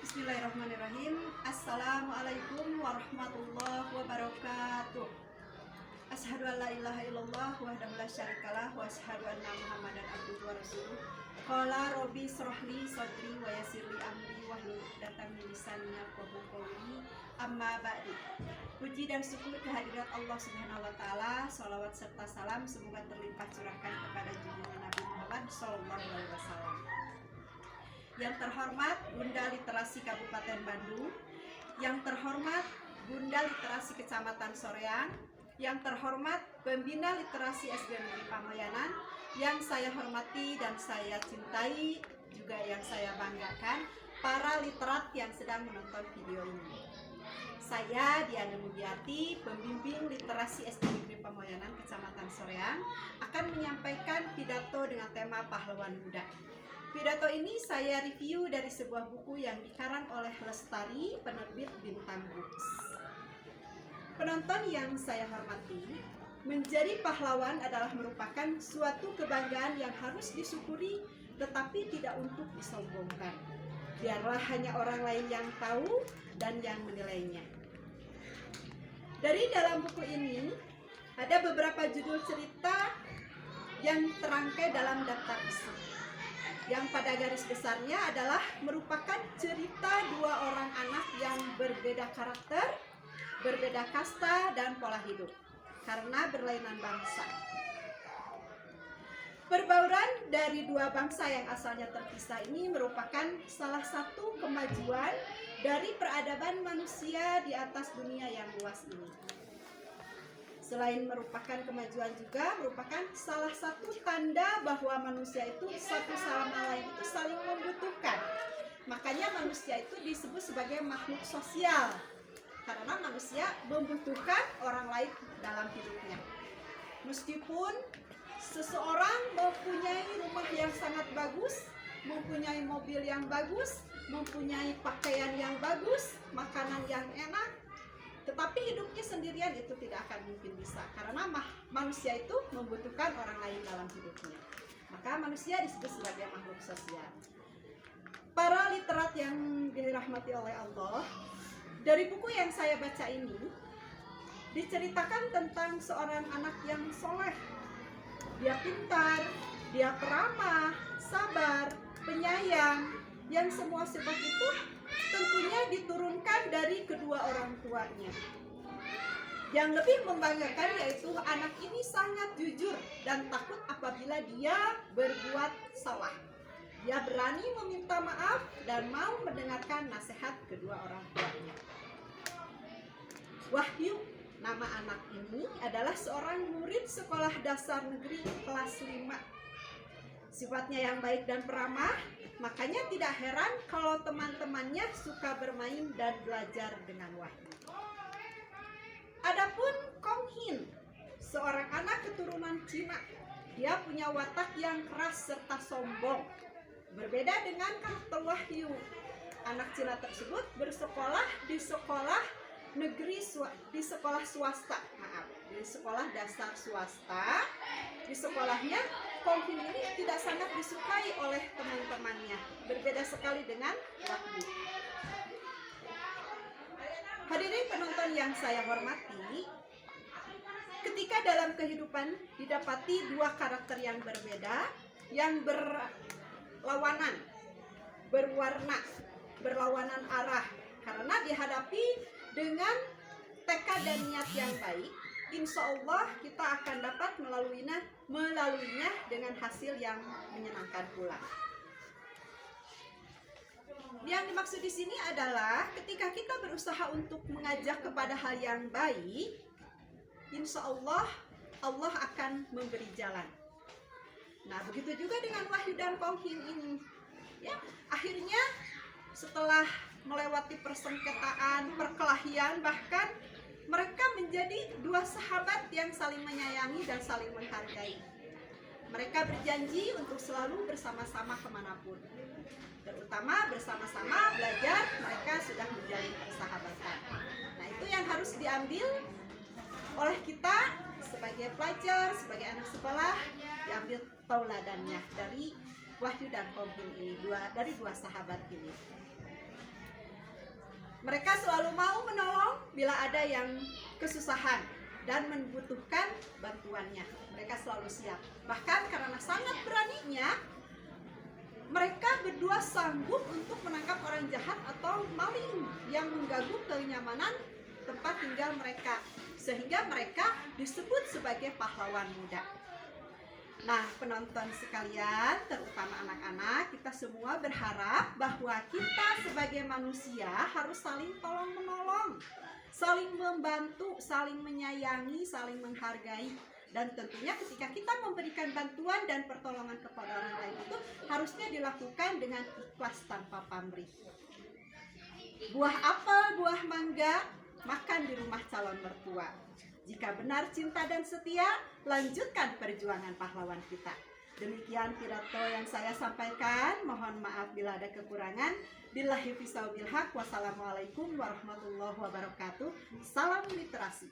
Bismillahirrahmanirrahim. Assalamualaikum warahmatullahi wabarakatuh. Asyhadu an la ilaha illallah wahdahu la syarikalah wa asyhadu anna Muhammadan abduhu wa rasuluh. Qala rabbi shrah li sadri wa yassir li amri wahlul 'uqdatam min lisani yafqahu qawli. Amma ba'du. Puji dan syukur kehadirat Allah Subhanahu wa taala, salawat serta salam semoga terlimpah curahkan kepada junjungan Nabi Muhammad sallallahu alaihi wasallam. Yang terhormat Bunda Literasi Kabupaten Bandung, yang terhormat Bunda Literasi Kecamatan Soreang, yang terhormat Pembina Literasi SD Negeri Pamayanan, yang saya hormati dan saya cintai, juga yang saya banggakan, para literat yang sedang menonton video ini. Saya Diana Mugiati, pembimbing Literasi SD Negeri Pamayanan Kecamatan Soreang, akan menyampaikan pidato dengan tema Pahlawan Muda. Pidato ini saya review dari sebuah buku yang dikarang oleh Lestari, penerbit Bintang Books. Penonton yang saya hormati, menjadi pahlawan adalah merupakan suatu kebanggaan yang harus disyukuri tetapi tidak untuk disombongkan. Biarlah hanya orang lain yang tahu dan yang menilainya. Dari dalam buku ini ada beberapa judul cerita yang terangkai dalam daftar isi, yang pada garis besarnya adalah merupakan cerita dua orang anak yang berbeda karakter, berbeda kasta dan pola hidup karena berlainan bangsa. Perbauran dari dua bangsa yang asalnya terpisah ini merupakan salah satu kemajuan dari peradaban manusia di atas dunia yang luas ini. Selain merupakan kemajuan juga merupakan salah satu tanda bahwa manusia itu satu sama lain itu saling membutuhkan. Makanya manusia itu disebut sebagai makhluk sosial karena manusia membutuhkan orang lain dalam hidupnya. Meskipun seseorang mempunyai rumah yang sangat bagus, mempunyai mobil yang bagus, mempunyai pakaian yang bagus, makanan yang enak, tetapi hidupnya sendirian itu tidak akan mungkin bisa karena manusia itu membutuhkan orang lain dalam hidupnya. Maka manusia disebut sebagai makhluk sosial. Para literat yang dirahmati oleh Allah, dari buku yang saya baca ini diceritakan tentang seorang anak yang soleh. Dia pintar, dia peramah, sabar, penyayang, yang semua sifat itu tentunya diturunkan dari kedua orang tuanya. Yang lebih membanggakan yaitu anak ini sangat jujur dan takut apabila dia berbuat salah. Dia berani meminta maaf dan mau mendengarkan nasihat kedua orang tuanya. Wahyu, nama anak ini adalah seorang murid sekolah dasar negeri kelas 5. Sifatnya yang baik dan peramah, makanya tidak heran kalau teman-temannya suka bermain dan belajar dengan Wahyu. Adapun Kong Hin, seorang anak keturunan Cina, dia punya watak yang keras serta sombong. Berbeda dengan karakter Wahyu, anak Cina tersebut bersekolah di sekolah negeri, di sekolah swasta, di sekolah dasar swasta. Di sekolahnya Kong Hin ini tidak sangat disukai oleh teman-temannya, berbeda sekali dengan Wahyu. Hadirin penonton yang saya hormati, ketika dalam kehidupan didapati dua karakter yang berbeda, yang berlawanan, berlawanan arah, karena dihadapi dengan tekad dan niat yang baik, insya Allah kita akan dapat melaluinya dengan hasil yang menyenangkan pula. Yang dimaksud di sini adalah ketika kita berusaha untuk mengajak kepada hal yang baik, insya Allah Allah akan memberi jalan. Nah, begitu juga dengan Wahyu dan Kong Hin ini. Ya, akhirnya setelah melewati persengketaan, perkelahian, bahkan mereka menjadi dua sahabat yang saling menyayangi dan saling menghargai. Mereka berjanji untuk selalu bersama-sama kemanapun, terutama bersama-sama belajar. Mereka sudah menjalin persahabatan. Nah, itu yang harus diambil oleh kita sebagai pelajar, sebagai anak sekolah, diambil tauladannya dari Wahyu dan Kong Hin ini, dari dua sahabat ini. Mereka selalu mau menolong bila ada yang kesusahan dan membutuhkan bantuannya. Mereka selalu siap. Bahkan karena sangat beraninya, mereka berdua sanggup untuk menangkap orang jahat atau maling yang mengganggu kenyamanan tempat tinggal mereka, sehingga mereka disebut sebagai pahlawan muda. Nah, penonton sekalian, terutama anak-anak, kita semua berharap bahwa kita sebagai manusia harus saling tolong-menolong, saling membantu, saling menyayangi, saling menghargai. Dan tentunya ketika kita memberikan bantuan dan pertolongan kepada orang lain itu harusnya dilakukan dengan ikhlas tanpa pamrih. Buah apel, buah mangga, makan di rumah calon mertua. Jika benar cinta dan setia, lanjutkan perjuangan pahlawan kita. Demikian pidato yang saya sampaikan. Mohon maaf bila ada kekurangan. Billahi fisaubil haq. Wassalamualaikum warahmatullahi wabarakatuh. Salam literasi.